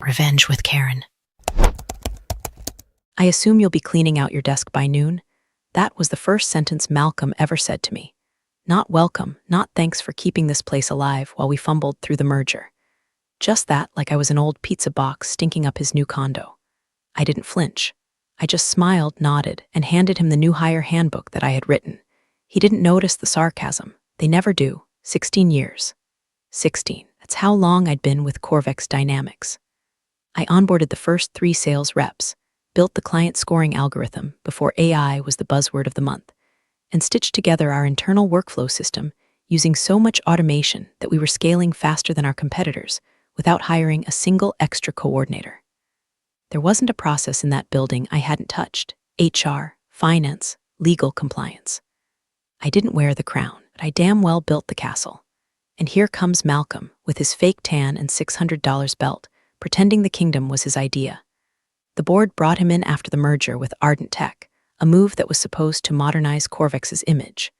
Revenge with Karen. I assume you'll be cleaning out your desk by noon? That was the first sentence Malcolm ever said to me. Not welcome, not thanks for keeping this place alive while we fumbled through the merger. Just that, like I was an old pizza box stinking up his new condo. I didn't flinch. I just smiled, nodded, and handed him the new hire handbook that I had written. He didn't notice the sarcasm. They never do. 16 years. 16. That's how long I'd been with Corvex Dynamics. I onboarded the first 3 sales reps, built the client scoring algorithm before AI was the buzzword of the month, and stitched together our internal workflow system using so much automation that we were scaling faster than our competitors without hiring a single extra coordinator. There wasn't a process in that building I hadn't touched: HR, finance, legal, compliance. I didn't wear the crown, but I damn well built the castle. And here comes Malcolm with his fake tan and $600 belt, pretending the kingdom was his idea. The board brought him in after the merger with Ardent Tech, a move that was supposed to modernize Corvex's image.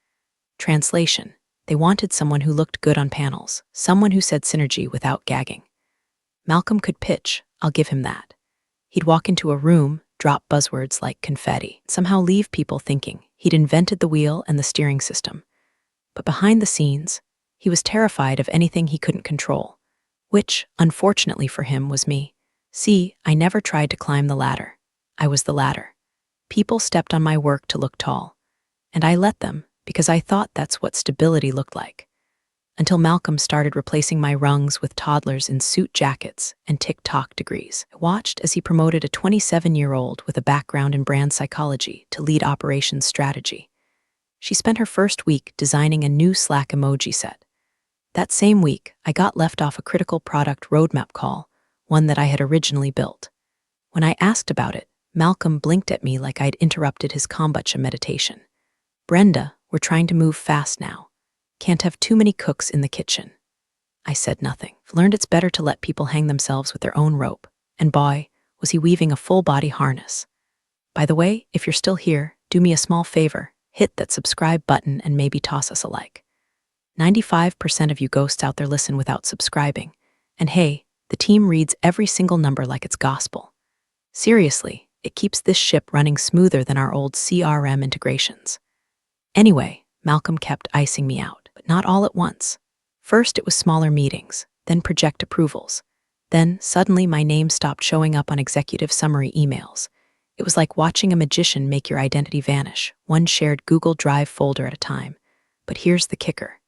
Translation: they wanted someone who looked good on panels, someone who said synergy without gagging. Malcolm could pitch, I'll give him that. He'd walk into a room, drop buzzwords like confetti, somehow leave people thinking he'd invented the wheel and the steering system. But behind the scenes, he was terrified of anything he couldn't control, which, unfortunately for him, was me. See, I never tried to climb the ladder. I was the ladder. People stepped on my work to look tall, and I let them because I thought that's what stability looked like. Until Malcolm started replacing my rungs with toddlers in suit jackets and TikTok degrees. I watched as he promoted a 27-year-old with a background in brand psychology to lead operations strategy. She spent her first week designing a new Slack emoji set. That same week, I got left off a critical product roadmap call, one that I had originally built. When I asked about it, Malcolm blinked at me like I'd interrupted his kombucha meditation. Brenda, we're trying to move fast now. Can't have too many cooks in the kitchen. I said nothing. I've learned it's better to let people hang themselves with their own rope. And boy, was he weaving a full-body harness. By the way, if you're still here, do me a small favor. Hit that subscribe button and maybe toss us a like. 95% of you ghosts out there listen without subscribing. And hey, the team reads every single number like it's gospel. Seriously, it keeps this ship running smoother than our old CRM integrations. Anyway, Malcolm kept icing me out, but not all at once. First, it was smaller meetings, then project approvals. Then, suddenly, my name stopped showing up on executive summary emails. It was like watching a magician make your identity vanish, one shared Google Drive folder at a time. But here's the kicker.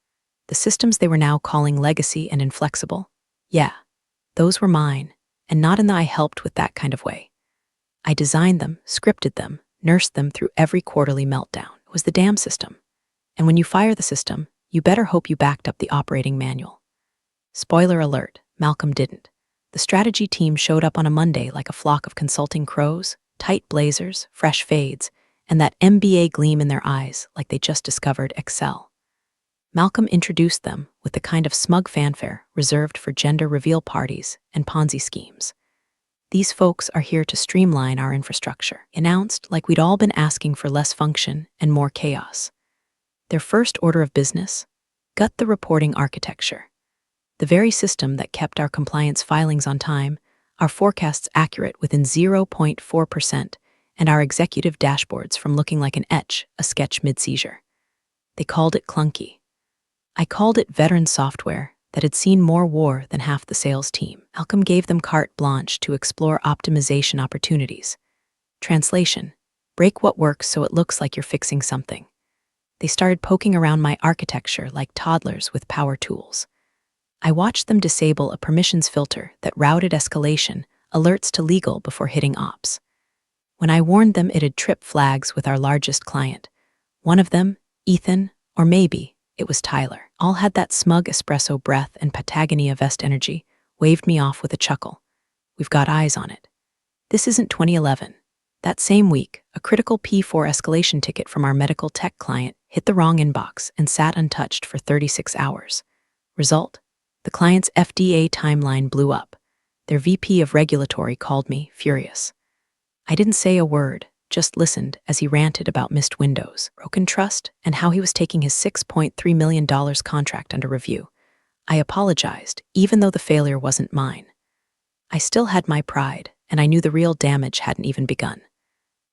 The systems they were now calling legacy and inflexible? Yeah, those were mine, and not in the I helped with that kind of way. I designed them, scripted them, nursed them through every quarterly meltdown. It was the damn system. And when you fire the system, you better hope you backed up the operating manual. Spoiler alert, Malcolm didn't. The strategy team showed up on a Monday like a flock of consulting crows, tight blazers, fresh fades, and that MBA gleam in their eyes like they just discovered Excel. Malcolm introduced them with the kind of smug fanfare reserved for gender reveal parties and Ponzi schemes. These folks are here to streamline our infrastructure, announced like we'd all been asking for less function and more chaos. Their first order of business? Gut the reporting architecture. The very system that kept our compliance filings on time, our forecasts accurate within 0.4%, and our executive dashboards from looking like an etch, a sketch mid-seizure. They called it clunky. I called it veteran software that had seen more war than half the sales team. Malcolm gave them carte blanche to explore optimization opportunities. Translation: break what works so it looks like you're fixing something. They started poking around my architecture like toddlers with power tools. I watched them disable a permissions filter that routed escalation alerts to legal before hitting ops. When I warned them it had tripped flags with our largest client, one of them, Ethan, or maybe it was Tyler, all had that smug espresso breath and Patagonia vest energy, waved me off with a chuckle. We've got eyes on it. This isn't 2011. That same week, a critical P4 escalation ticket from our medical tech client hit the wrong inbox and sat untouched for 36 hours. Result? The client's FDA timeline blew up. Their VP of regulatory called me, furious. I didn't say a word, just listened as he ranted about missed windows, broken trust, and how he was taking his $6.3 million contract under review. I apologized, even though the failure wasn't mine. I still had my pride, and I knew the real damage hadn't even begun.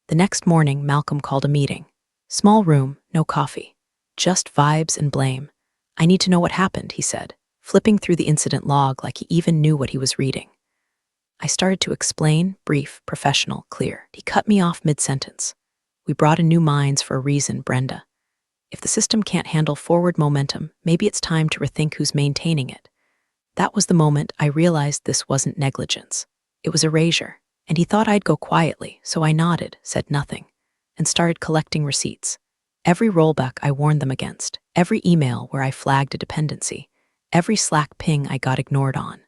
The next morning, Malcolm called a meeting. Small room, no coffee. Just vibes and blame. I need to know what happened, he said, flipping through the incident log like he even knew what he was reading. I started to explain, brief, professional, clear. He cut me off mid-sentence. We brought in new minds for a reason, Brenda. If the system can't handle forward momentum, maybe it's time to rethink who's maintaining it. That was the moment I realized this wasn't negligence. It was erasure, and he thought I'd go quietly, so I nodded, said nothing, and started collecting receipts. Every rollback I warned them against, every email where I flagged a dependency, every Slack ping I got ignored on.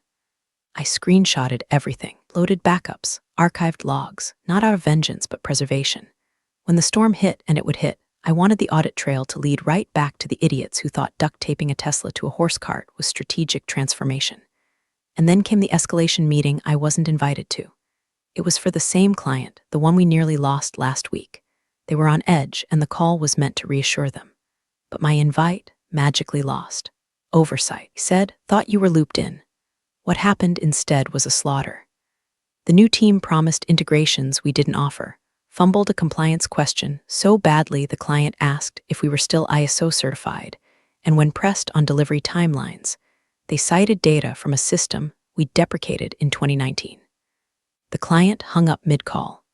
I screenshotted everything, loaded backups, archived logs, not out of vengeance but preservation. When the storm hit, and it would hit, I wanted the audit trail to lead right back to the idiots who thought duct taping a Tesla to a horse cart was strategic transformation. And then came the escalation meeting I wasn't invited to. It was for the same client, the one we nearly lost last week. They were on edge, and the call was meant to reassure them. But my invite, magically lost. Oversight, he said, thought you were looped in. What happened instead was a slaughter. The new team promised integrations we didn't offer, fumbled a compliance question so badly the client asked if we were still ISO certified, and when pressed on delivery timelines, they cited data from a system we deprecated in 2019. The client hung up mid-call.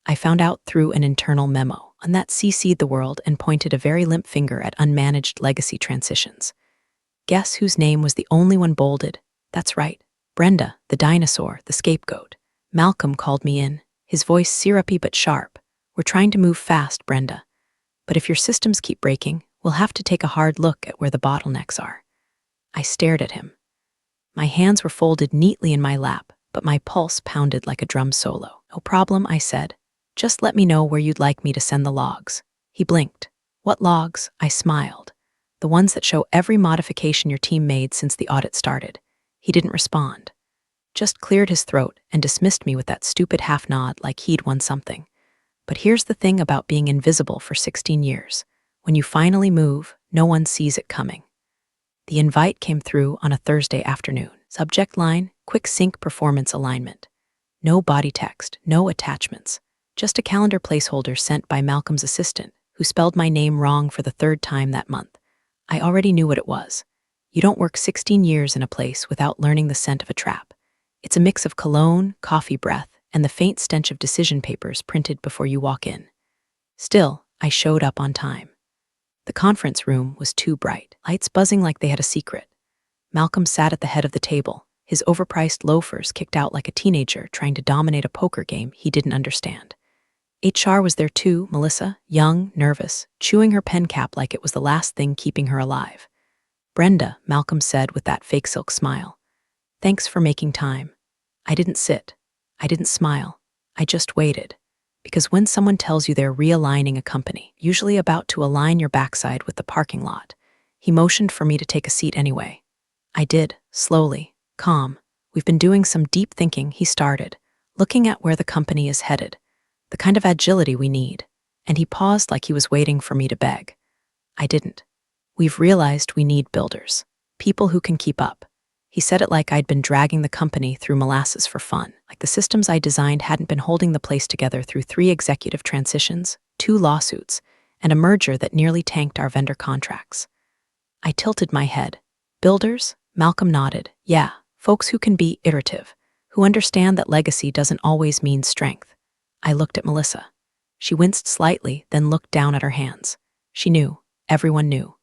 I found out through an internal memo, and that CC'd the world and pointed a very limp finger at unmanaged legacy transitions. Guess whose name was the only one bolded? That's right, Brenda, the dinosaur, the scapegoat. Malcolm called me in, his voice syrupy but sharp. We're trying to move fast, Brenda. But if your systems keep breaking, we'll have to take a hard look at where the bottlenecks are. I stared at him. My hands were folded neatly in my lap, but my pulse pounded like a drum solo. No problem, I said. Just let me know where you'd like me to send the logs. He blinked. What logs? I smiled. The ones that show every modification your team made since the audit started. He didn't respond. Just cleared his throat and dismissed me with that stupid half-nod like he'd won something. But here's the thing about being invisible for 16 years. When you finally move, no one sees it coming. The invite came through on a Thursday afternoon. Subject line, quick sync performance alignment. No body text, no attachments. Just a calendar placeholder sent by Malcolm's assistant, who spelled my name wrong for the third time that month. I already knew what it was. You don't work 16 years in a place without learning the scent of a trap. It's a mix of cologne, coffee breath, and the faint stench of decision papers printed before you walk in. Still, I showed up on time. The conference room was too bright, lights buzzing like they had a secret. Malcolm sat at the head of the table, his overpriced loafers kicked out like a teenager trying to dominate a poker game he didn't understand. HR was there too, Melissa, young, nervous, chewing her pen cap like it was the last thing keeping her alive. Brenda, Malcolm said with that fake silk smile. Thanks for making time. I didn't sit. I didn't smile. I just waited. Because when someone tells you they're realigning a company, usually about to align your backside with the parking lot, he motioned for me to take a seat anyway. I did, slowly, calm. We've been doing some deep thinking, he started, looking at where the company is headed, the kind of agility we need. And he paused like he was waiting for me to beg. I didn't. We've realized we need builders, people who can keep up. He said it like I'd been dragging the company through molasses for fun, like the systems I designed hadn't been holding the place together through 3 executive transitions, 2 lawsuits, and a merger that nearly tanked our vendor contracts. I tilted my head. Builders? Malcolm nodded. Yeah, folks who can be iterative, who understand that legacy doesn't always mean strength. I looked at Melissa. She winced slightly, then looked down at her hands. She knew. Everyone knew.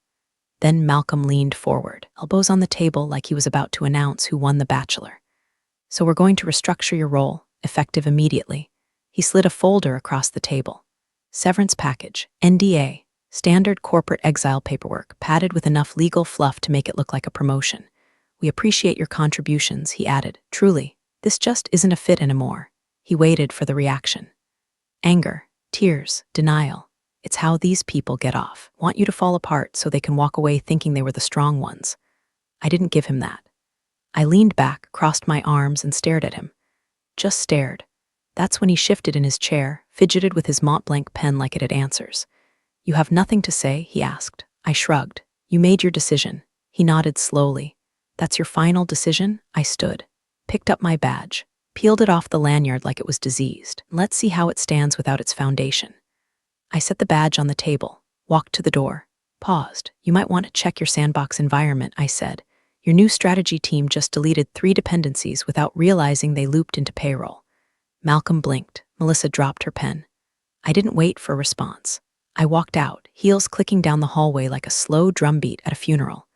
Then Malcolm leaned forward, elbows on the table like he was about to announce who won The Bachelor. So we're going to restructure your role, effective immediately. He slid a folder across the table. Severance package, NDA, standard corporate exile paperwork, padded with enough legal fluff to make it look like a promotion. We appreciate your contributions, he added. Truly, this just isn't a fit anymore. He waited for the reaction. Anger, tears, denial. It's how these people get off. Want you to fall apart so they can walk away thinking they were the strong ones. I didn't give him that. I leaned back, crossed my arms, and stared at him. Just stared. That's when he shifted in his chair, fidgeted with his Mont Blanc pen like it had answers. You have nothing to say? He asked. I shrugged. You made your decision. He nodded slowly. That's your final decision? I stood. Picked up my badge. peeled it off the lanyard like it was diseased. Let's see how it stands without its foundation. I set the badge on the table, walked to the door, paused. You might want to check your sandbox environment, I said. Your new strategy team just deleted 3 dependencies without realizing they looped into payroll. Malcolm blinked. Melissa dropped her pen. I didn't wait for a response. I walked out, heels clicking down the hallway like a slow drumbeat at a funeral.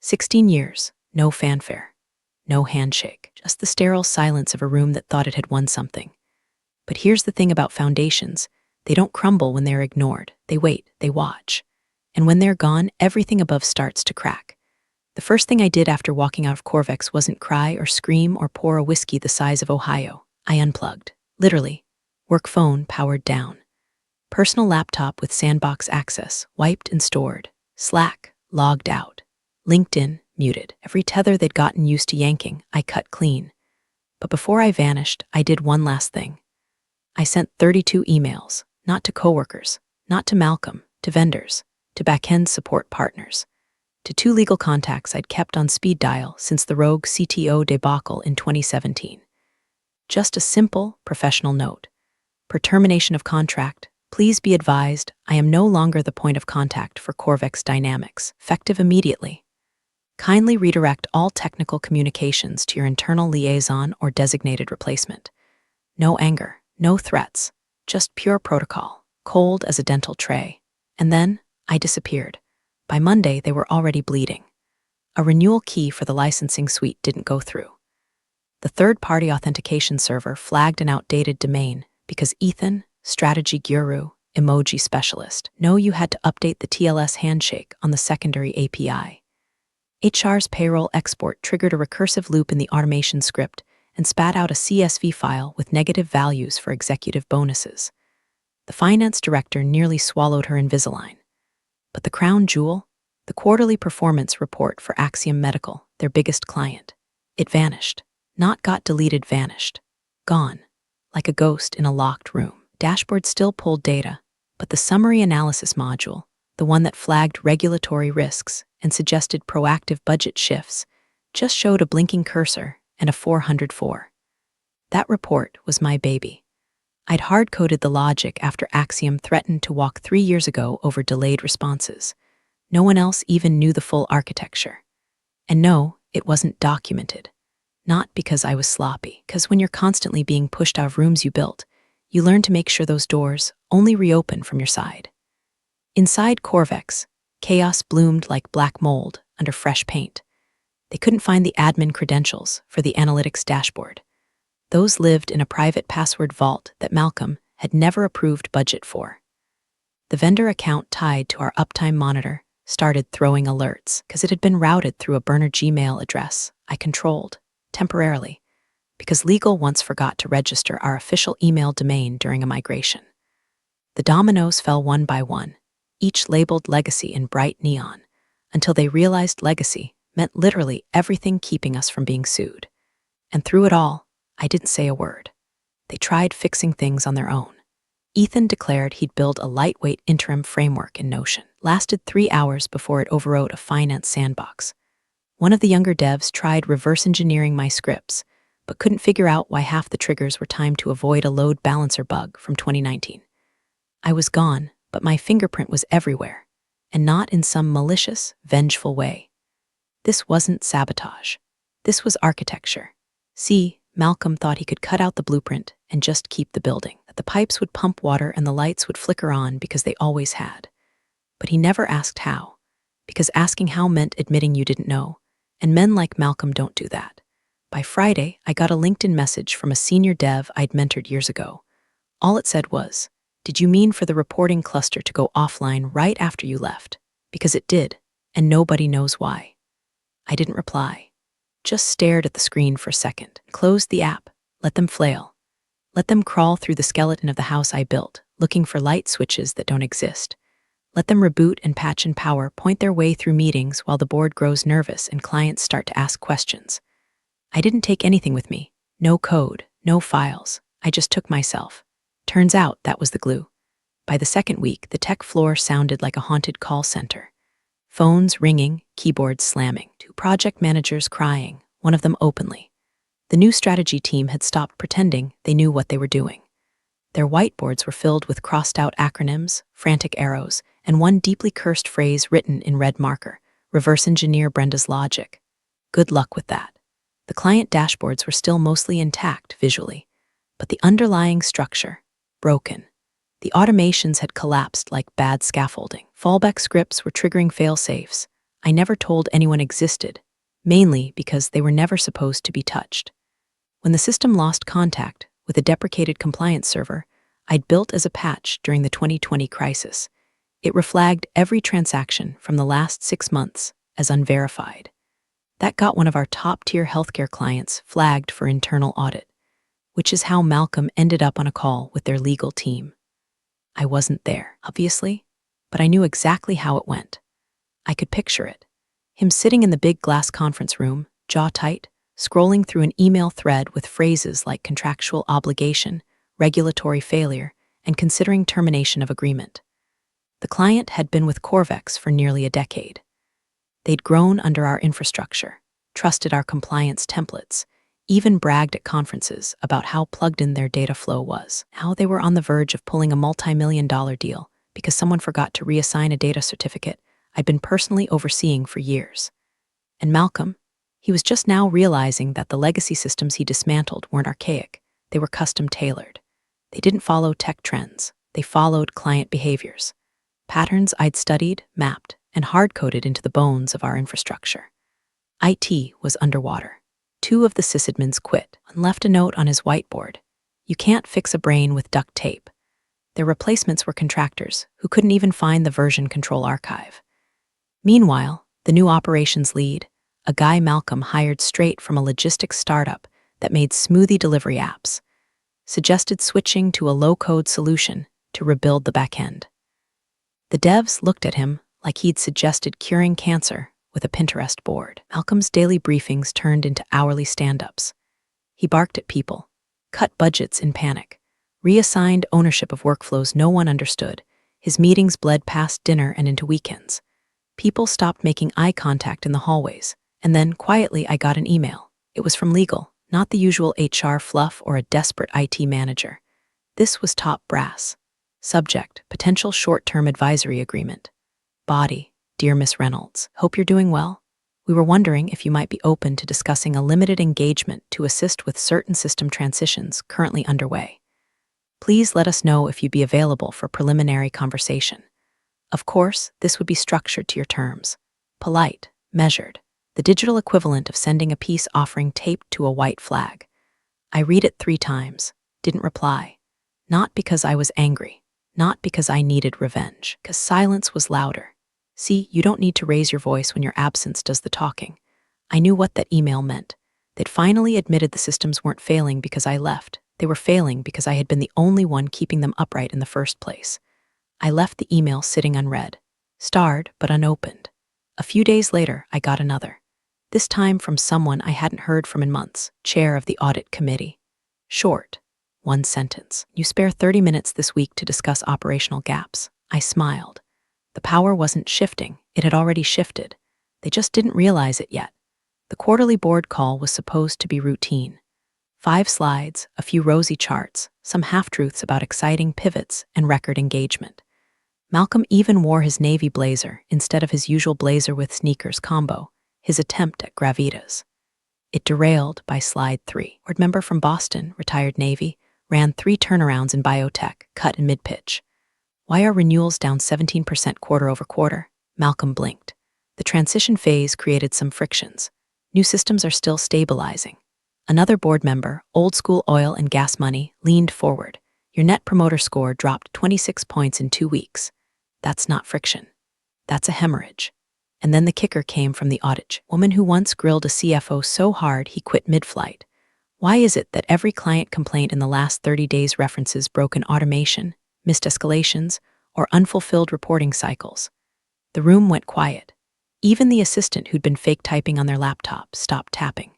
16 years, no fanfare, no handshake, just the sterile silence of a room that thought it had won something. But here's the thing about foundations. They don't crumble when they're ignored. They wait, they watch. And when they're gone, everything above starts to crack. The first thing I did after walking out of Corvex wasn't cry or scream or pour a whiskey the size of Ohio. I unplugged. Literally. Work phone powered down. Personal laptop with sandbox access, wiped and stored. Slack, logged out. LinkedIn, muted. Every tether they'd gotten used to yanking, I cut clean. But before I vanished, I did one last thing. I sent 32 emails, not to coworkers, not to Malcolm, to vendors, to back-end support partners, to 2 legal contacts I'd kept on speed dial since the rogue CTO debacle in 2017. Just a simple, professional note. Per termination of contract, please be advised I am no longer the point of contact for Corvex Dynamics, effective immediately. Kindly redirect all technical communications to your internal liaison or designated replacement. No anger, no threats, just pure protocol, cold as a dental tray. And then, I disappeared. By Monday, they were already bleeding. A renewal key for the licensing suite didn't go through. The third-party authentication server flagged an outdated domain because Ethan, strategy guru, emoji specialist, know you had to update the TLS handshake on the secondary API. HR's payroll export triggered a recursive loop in the automation script and spat out a CSV file with negative values for executive bonuses. The finance director nearly swallowed her Invisalign. But the crown jewel, the quarterly performance report for Axiom Medical, their biggest client, it vanished. Not got deleted, vanished. Gone. Like a ghost in a locked room. Dashboard still pulled data, but the summary analysis module, the one that flagged regulatory risks and suggested proactive budget shifts, just showed a blinking cursor and a 404. That report was my baby. I'd hard-coded the logic after Axiom threatened to walk 3 years ago over delayed responses. No one else even knew the full architecture. And no, it wasn't documented. Not because I was sloppy, because when you're constantly being pushed out of rooms you built, you learn to make sure those doors only reopen from your side. Inside Corvex, chaos bloomed like black mold under fresh paint. They couldn't find the admin credentials for the analytics dashboard. Those lived in a private password vault that Malcolm had never approved budget for. The vendor account tied to our uptime monitor started throwing alerts because it had been routed through a burner Gmail address I controlled, temporarily, because legal once forgot to register our official email domain during a migration. The dominoes fell one by one, each labeled legacy in bright neon, until they realized legacy meant literally everything keeping us from being sued. And through it all, I didn't say a word. They tried fixing things on their own. Ethan declared he'd build a lightweight interim framework in Notion. Lasted 3 hours before it overwrote a finance sandbox. One of the younger devs tried reverse engineering my scripts, but couldn't figure out why half the triggers were timed to avoid a load balancer bug from 2019. I was gone, but my fingerprint was everywhere, and not in some malicious, vengeful way. This wasn't sabotage. This was architecture. See, Malcolm thought he could cut out the blueprint and just keep the building, that the pipes would pump water and the lights would flicker on because they always had. But he never asked how, because asking how meant admitting you didn't know, and men like Malcolm don't do that. By Friday, I got a LinkedIn message from a senior dev I'd mentored years ago. All it said was, "Did you mean for the reporting cluster to go offline right after you left?" Because it did, and nobody knows why. I didn't reply. Just stared at the screen for a second, closed the app, let them flail. Let them crawl through the skeleton of the house I built, looking for light switches that don't exist. Let them reboot and patch and power point their way through meetings while the board grows nervous and clients start to ask questions. I didn't take anything with me. No code, no files. I just took myself. Turns out that was the glue. By the second week, the tech floor sounded like a haunted call center. Phones ringing, keyboards slamming, 2 project managers crying, one of them openly. The new strategy team had stopped pretending they knew what they were doing. Their whiteboards were filled with crossed-out acronyms, frantic arrows, and one deeply cursed phrase written in red marker: reverse engineer Brenda's logic. Good luck with that. The client dashboards were still mostly intact visually, but the underlying structure, broken. The automations had collapsed like bad scaffolding. Fallback scripts were triggering fail-safes I never told anyone existed, mainly because they were never supposed to be touched. When the system lost contact with a deprecated compliance server I'd built as a patch during the 2020 crisis, it reflagged every transaction from the last 6 months as unverified. That got one of our top-tier healthcare clients flagged for internal audit, which is how Malcolm ended up on a call with their legal team. I wasn't there, obviously, but I knew exactly how it went. I could picture it. Him sitting in the big glass conference room, jaw tight, scrolling through an email thread with phrases like contractual obligation, regulatory failure, and considering termination of agreement. The client had been with Corvex for nearly a decade. They'd grown under our infrastructure, trusted our compliance templates, even bragged at conferences about how plugged in their data flow was. How they were on the verge of pulling a multi-million-dollar deal because someone forgot to reassign a data certificate I'd been personally overseeing for years. And Malcolm, he was just now realizing that the legacy systems he dismantled weren't archaic, they were custom-tailored. They didn't follow tech trends, they followed client behaviors. Patterns I'd studied, mapped, and hard-coded into the bones of our infrastructure. IT was underwater. 2 of the sysadmins quit and left a note on his whiteboard. You can't fix a brain with duct tape. Their replacements were contractors who couldn't even find the version control archive. Meanwhile, the new operations lead, a guy Malcolm hired straight from a logistics startup that made smoothie delivery apps, suggested switching to a low-code solution to rebuild the backend. The devs looked at him like he'd suggested curing cancer with a Pinterest board. Malcolm's daily briefings turned into hourly stand-ups. He barked at people, cut budgets in panic, reassigned ownership of workflows no one understood. His meetings bled past dinner and into weekends. People stopped making eye contact in the hallways, and then, quietly, I got an email. It was from legal, not the usual HR fluff or a desperate IT manager. This was top brass. Subject: potential short-term advisory agreement. Body: Dear Miss Reynolds, hope you're doing well. We were wondering if you might be open to discussing a limited engagement to assist with certain system transitions currently underway. Please let us know if you'd be available for preliminary conversation. Of course, this would be structured to your terms. Polite, measured, the digital equivalent of sending a peace offering taped to a white flag. I read it 3 times, didn't reply. Not because I was angry, not because I needed revenge, because silence was louder. See, you don't need to raise your voice when your absence does the talking. I knew what that email meant. They'd finally admitted the systems weren't failing because I left. They were failing because I had been the only one keeping them upright in the first place. I left the email sitting unread, starred but unopened. A few days later, I got another. This time from someone I hadn't heard from in months, chair of the audit committee. Short, 1 sentence. You spare 30 minutes this week to discuss operational gaps. I smiled. The power wasn't shifting, it had already shifted. They just didn't realize it yet. The quarterly board call was supposed to be routine. 5 slides, a few rosy charts, some half-truths about exciting pivots and record engagement. Malcolm even wore his navy blazer instead of his usual blazer with sneakers combo, his attempt at gravitas. It derailed by slide 3. Board member from Boston, retired Navy, ran 3 turnarounds in biotech, cut in mid-pitch. Why are renewals down 17% quarter over quarter? Malcolm blinked. The transition phase created some frictions. New systems are still stabilizing. Another board member, old school oil and gas money, leaned forward. Your net promoter score dropped 26 points in 2 weeks. That's not friction. That's a hemorrhage. And then the kicker came from the audit woman who once grilled a CFO so hard he quit mid-flight. Why is it that every client complaint in the last 30 days references broken automation, missed escalations, or unfulfilled reporting cycles? The room went quiet. Even the assistant who'd been fake typing on their laptop stopped tapping.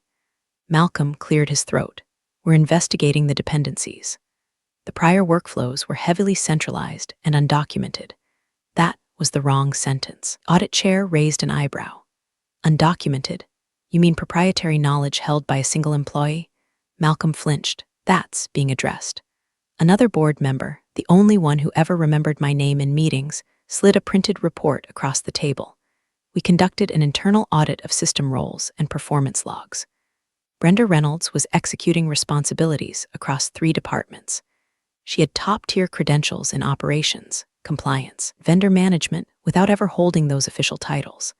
Malcolm cleared his throat. We're investigating the dependencies. The prior workflows were heavily centralized and undocumented. That was the wrong sentence. Audit chair raised an eyebrow. Undocumented? You mean proprietary knowledge held by a single employee? Malcolm flinched. That's being addressed. Another board member, the only one who ever remembered my name in meetings, slid a printed report across the table. We conducted an internal audit of system roles and performance logs. Brenda Reynolds was executing responsibilities across 3 departments. She had top-tier credentials in operations, compliance, vendor management without ever holding those official titles.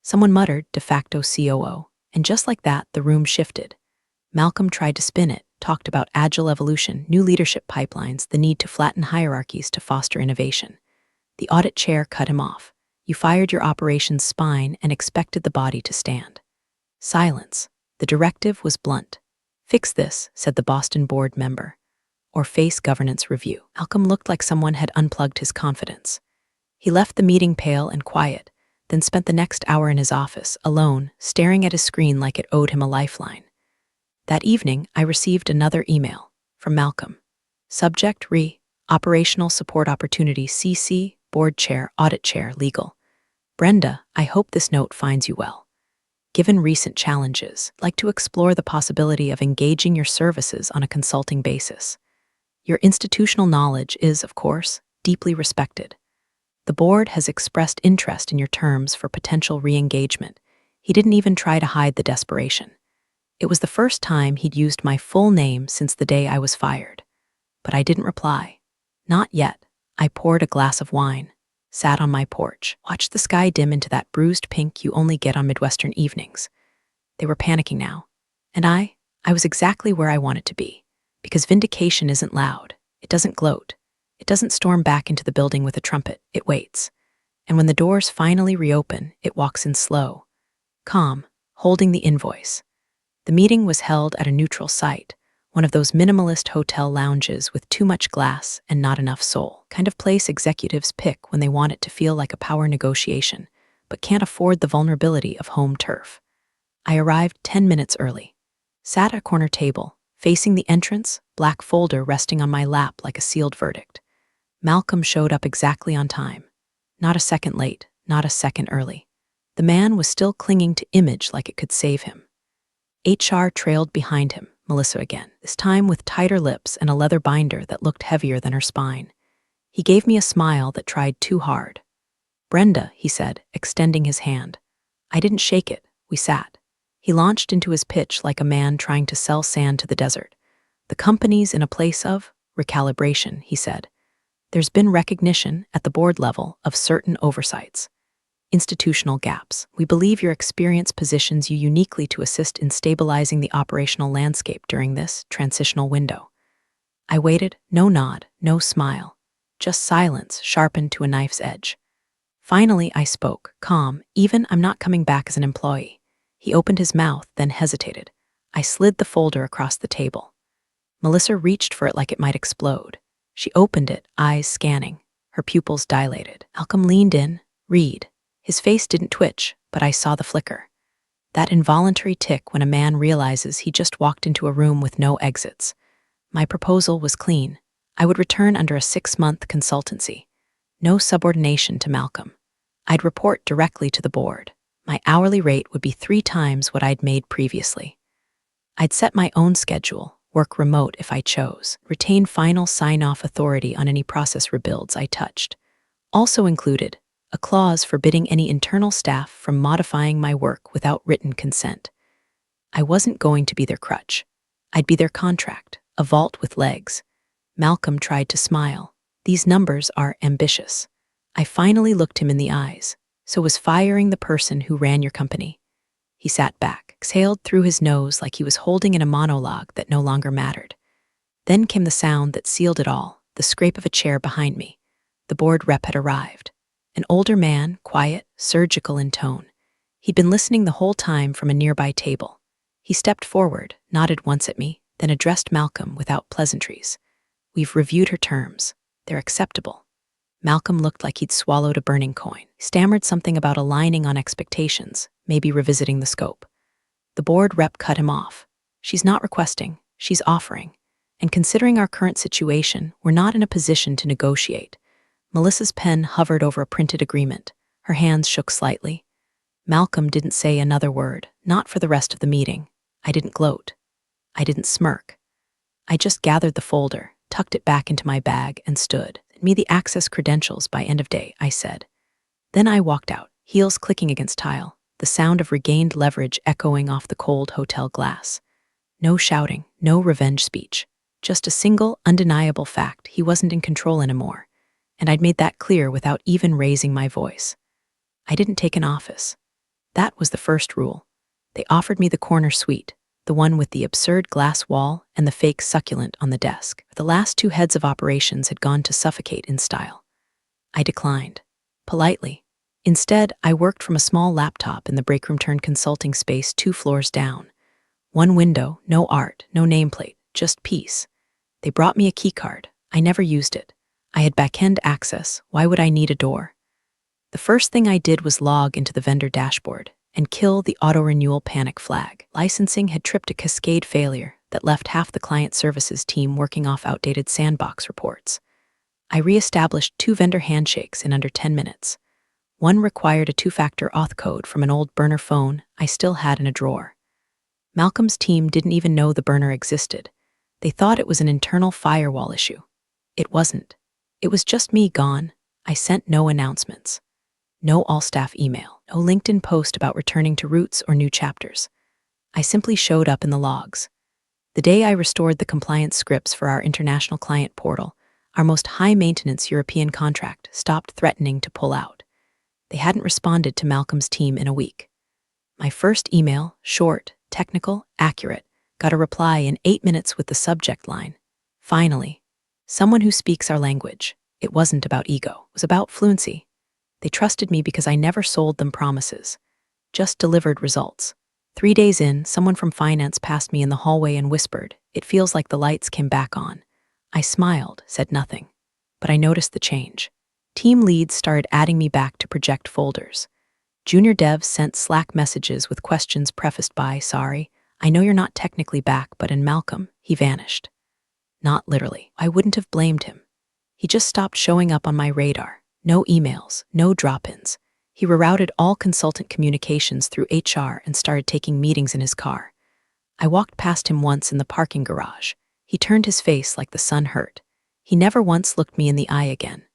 Someone muttered de facto COO, and just like that, the room shifted. Malcolm tried to spin it, talked about agile evolution, new leadership pipelines, the need to flatten hierarchies to foster innovation. The audit chair cut him off. You fired your operations spine and expected the body to stand. Silence. The directive was blunt. Fix this, said the Boston board member, or face governance review. Malcolm looked like someone had unplugged his confidence. He left the meeting pale and quiet, then spent the next hour in his office, alone, staring at his screen like it owed him a lifeline. That evening, I received another email from Malcolm. Subject: Operational Support Opportunity CC, Board Chair, Audit Chair, Legal. Brenda, I hope this note finds you well. Given recent challenges, I'd like to explore the possibility of engaging your services on a consulting basis. Your institutional knowledge is, of course, deeply respected. The board has expressed interest in your terms for potential re-engagement. He didn't even try to hide the desperation. It was the first time he'd used my full name since the day I was fired. But I didn't reply. Not yet. I poured a glass of wine, sat on my porch, watched the sky dim into that bruised pink you only get on Midwestern evenings. They were panicking now. And I was exactly where I wanted to be. Because vindication isn't loud. It doesn't gloat. It doesn't storm back into the building with a trumpet. It waits. And when the doors finally reopen, it walks in slow, calm, holding the invoice. The meeting was held at a neutral site, one of those minimalist hotel lounges with too much glass and not enough soul, kind of place executives pick when they want it to feel like a power negotiation, but can't afford the vulnerability of home turf. I arrived 10 minutes early, sat at a corner table, facing the entrance, black folder resting on my lap like a sealed verdict. Malcolm showed up exactly on time. Not a second late, not a second early. The man was still clinging to image like it could save him. HR trailed behind him, Melissa again, this time with tighter lips and a leather binder that looked heavier than her spine. He gave me a smile that tried too hard. Brenda, he said, extending his hand. I didn't shake it. We sat. He launched into his pitch like a man trying to sell sand to the desert. The company's in a place of recalibration, he said. There's been recognition at the board level of certain oversights. Institutional gaps. We believe your experience positions you uniquely to assist in stabilizing the operational landscape during this transitional window. I waited, no nod, no smile, just silence sharpened to a knife's edge. Finally, I spoke, calm, even I'm not coming back as an employee. He opened his mouth, then hesitated. I slid the folder across the table. Melissa reached for it like it might explode. She opened it, eyes scanning, her pupils dilated. Malcolm leaned in, read. His face didn't twitch, but I saw the flicker. That involuntary tick when a man realizes he just walked into a room with no exits. My proposal was clean. I would return under a 6-month consultancy. No subordination to Malcolm. I'd report directly to the board. My hourly rate would be 3 times what I'd made previously. I'd set my own schedule, work remote if I chose, retain final sign-off authority on any process rebuilds I touched. Also included, a clause forbidding any internal staff from modifying my work without written consent. I wasn't going to be their crutch. I'd be their contract, a vault with legs. Malcolm tried to smile. These numbers are ambitious. I finally looked him in the eyes. So was firing the person who ran your company? He sat back, exhaled through his nose like he was holding in a monologue that no longer mattered. Then came the sound that sealed it all, the scrape of a chair behind me. The board rep had arrived. An older man, quiet, surgical in tone. He'd been listening the whole time from a nearby table. He stepped forward, nodded once at me, then addressed Malcolm without pleasantries. We've reviewed her terms. They're acceptable. Malcolm looked like he'd swallowed a burning coin, stammered something about aligning on expectations, maybe revisiting the scope. The board rep cut him off. She's not requesting, she's offering. And considering our current situation, we're not in a position to negotiate. Melissa's pen hovered over a printed agreement. Her hands shook slightly. Malcolm didn't say another word, not for the rest of the meeting. I didn't gloat. I didn't smirk. I just gathered the folder, tucked it back into my bag, and stood. "Send me the access credentials by end of day," I said. Then I walked out, heels clicking against tile, the sound of regained leverage echoing off the cold hotel glass. No shouting, no revenge speech. Just a single, undeniable fact: he wasn't in control anymore. And I'd made that clear without even raising my voice. I didn't take an office. That was the first rule. They offered me the corner suite, the one with the absurd glass wall and the fake succulent on the desk. The last two heads of operations had gone to suffocate in style. I declined. Politely. Instead, I worked from a small laptop in the breakroom-turned-consulting space 2 floors down. One window, no art, no nameplate, just peace. They brought me a keycard. I never used it. I had back-end access. Why would I need a door? The first thing I did was log into the vendor dashboard and kill the auto-renewal panic flag. Licensing had tripped a cascade failure that left half the client services team working off outdated sandbox reports. I re-established 2 vendor handshakes in under 10 minutes. One required a 2-factor auth code from an old burner phone I still had in a drawer. Malcolm's team didn't even know the burner existed. They thought it was an internal firewall issue. It wasn't. It was just me gone. I sent no announcements. No all-staff email, no LinkedIn post about returning to roots or new chapters. I simply showed up in the logs. The day I restored the compliance scripts for our international client portal, our most high-maintenance European contract stopped threatening to pull out. They hadn't responded to Malcolm's team in a week. My first email, short, technical, accurate, got a reply in 8 minutes with the subject line: "Finally, someone who speaks our language." It wasn't about ego. It was about fluency. They trusted me because I never sold them promises, just delivered results. 3 days in, someone from finance passed me in the hallway and whispered, "It feels like the lights came back on." I smiled, said nothing, but I noticed the change. Team leads started adding me back to project folders. Junior devs sent Slack messages with questions prefaced by, "Sorry, I know you're not technically back, but in Malcolm, he vanished." Not literally. I wouldn't have blamed him. He just stopped showing up on my radar. No emails, no drop-ins. He rerouted all consultant communications through HR and started taking meetings in his car. I walked past him once in the parking garage. He turned his face like the sun hurt. He never once looked me in the eye again.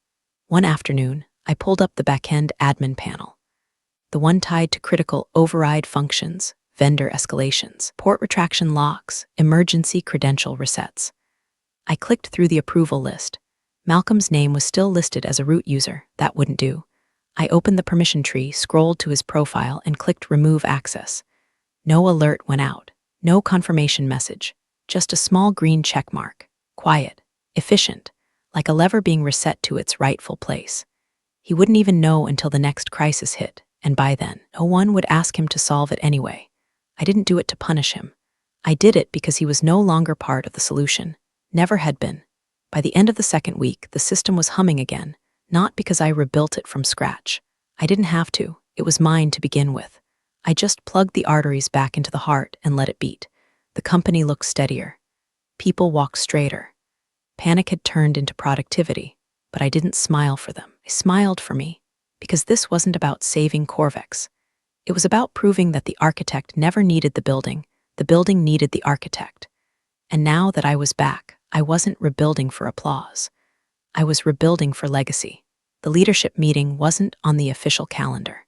One afternoon, I pulled up the back-end admin panel, the one tied to critical override functions, vendor escalations, port retraction locks, emergency credential resets. I clicked through the approval list. Malcolm's name was still listed as a root user. That wouldn't do. I opened the permission tree, scrolled to his profile, and clicked Remove Access. No alert went out. No confirmation message. Just a small green check mark. Quiet. Efficient. Like a lever being reset to its rightful place. He wouldn't even know until the next crisis hit, and by then, no one would ask him to solve it anyway. I didn't do it to punish him. I did it because he was no longer part of the solution. Never had been. By the end of the second week, the system was humming again, not because I rebuilt it from scratch. I didn't have to. It was mine to begin with. I just plugged the arteries back into the heart and let it beat. The company looked steadier. People walked straighter. Panic had turned into productivity, but I didn't smile for them. I smiled for me, because this wasn't about saving Corvex. It was about proving that the architect never needed the building needed the architect. And now that I was back, I wasn't rebuilding for applause. I was rebuilding for legacy. The leadership meeting wasn't on the official calendar.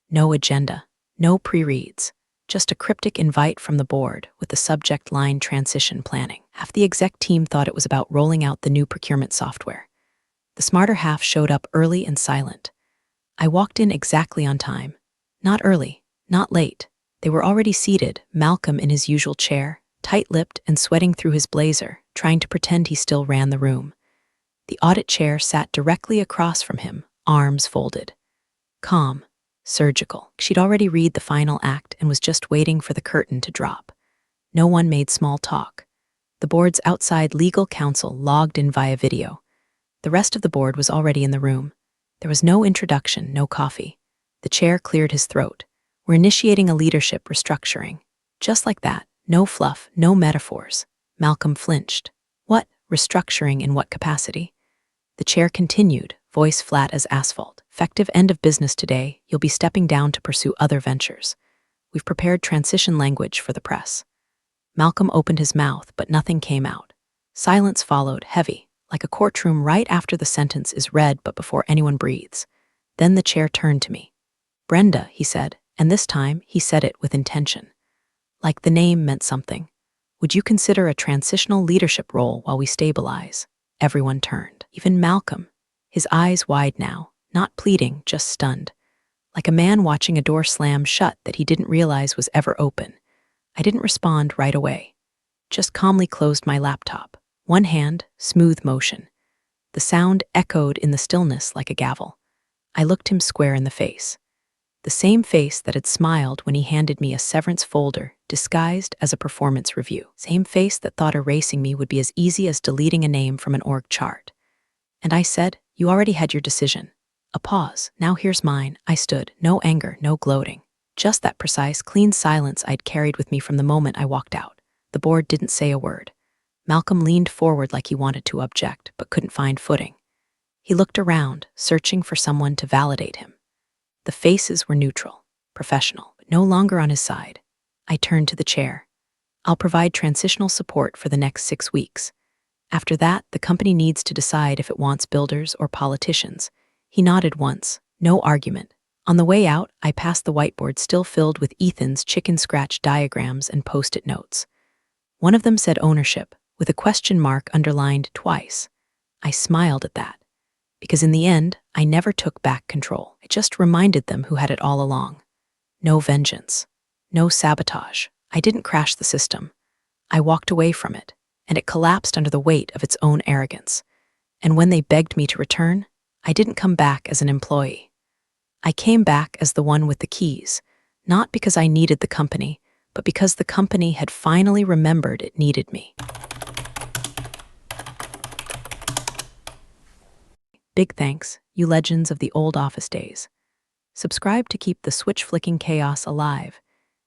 No agenda, no pre-reads, just a cryptic invite from the board with the subject line transition planning. Half the exec team thought it was about rolling out the new procurement software. The smarter half showed up early and silent. I walked in exactly on time. Not early, not late. They were already seated, Malcolm in his usual chair, tight-lipped and sweating through his blazer, trying to pretend he still ran the room. The audit chair sat directly across from him, arms folded. Calm, surgical. She'd already read the final act and was just waiting for the curtain to drop. No one made small talk. The board's outside legal counsel logged in via video. The rest of the board was already in the room. There was no introduction, no coffee. The chair cleared his throat. "We're initiating a leadership restructuring." Just like that. No fluff, no metaphors. Malcolm flinched. What? Restructuring in what capacity? The chair continued, voice flat as asphalt. "Effective end of business today, you'll be stepping down to pursue other ventures. We've prepared transition language for the press." Malcolm opened his mouth, but nothing came out. Silence followed, heavy, like a courtroom right after the sentence is read but before anyone breathes. Then the chair turned to me. "Brenda," he said, and this time he said it with intention. Like the name meant something. "Would you consider a transitional leadership role while we stabilize?" Everyone turned. Even Malcolm. His eyes wide now, not pleading, just stunned. Like a man watching a door slam shut that he didn't realize was ever open. I didn't respond right away. Just calmly closed my laptop. One hand, smooth motion. The sound echoed in the stillness like a gavel. I looked him square in the face. The same face that had smiled when he handed me a severance folder disguised as a performance review. Same face that thought erasing me would be as easy as deleting a name from an org chart. And I said, "You already had your decision." A pause. "Now here's mine." I stood. No anger, no gloating. Just that precise, clean silence I'd carried with me from the moment I walked out. The board didn't say a word. Malcolm leaned forward like he wanted to object, but couldn't find footing. He looked around, searching for someone to validate him. The faces were neutral, professional, but no longer on his side. I turned to the chair. "I'll provide transitional support for the next 6 weeks. After that, the company needs to decide if it wants builders or politicians." He nodded once, no argument. On the way out, I passed the whiteboard still filled with Ethan's chicken scratch diagrams and post-it notes. One of them said ownership, with a question mark underlined twice. I smiled at that, because in the end, I never took back control. I just reminded them who had it all along. No vengeance, no sabotage. I didn't crash the system. I walked away from it, and it collapsed under the weight of its own arrogance. And when they begged me to return, I didn't come back as an employee. I came back as the one with the keys, not because I needed the company, but because the company had finally remembered it needed me. Big thanks, you legends of the old office days. Subscribe to keep the switch-flicking chaos alive.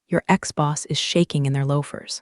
Your ex-boss is shaking in their loafers.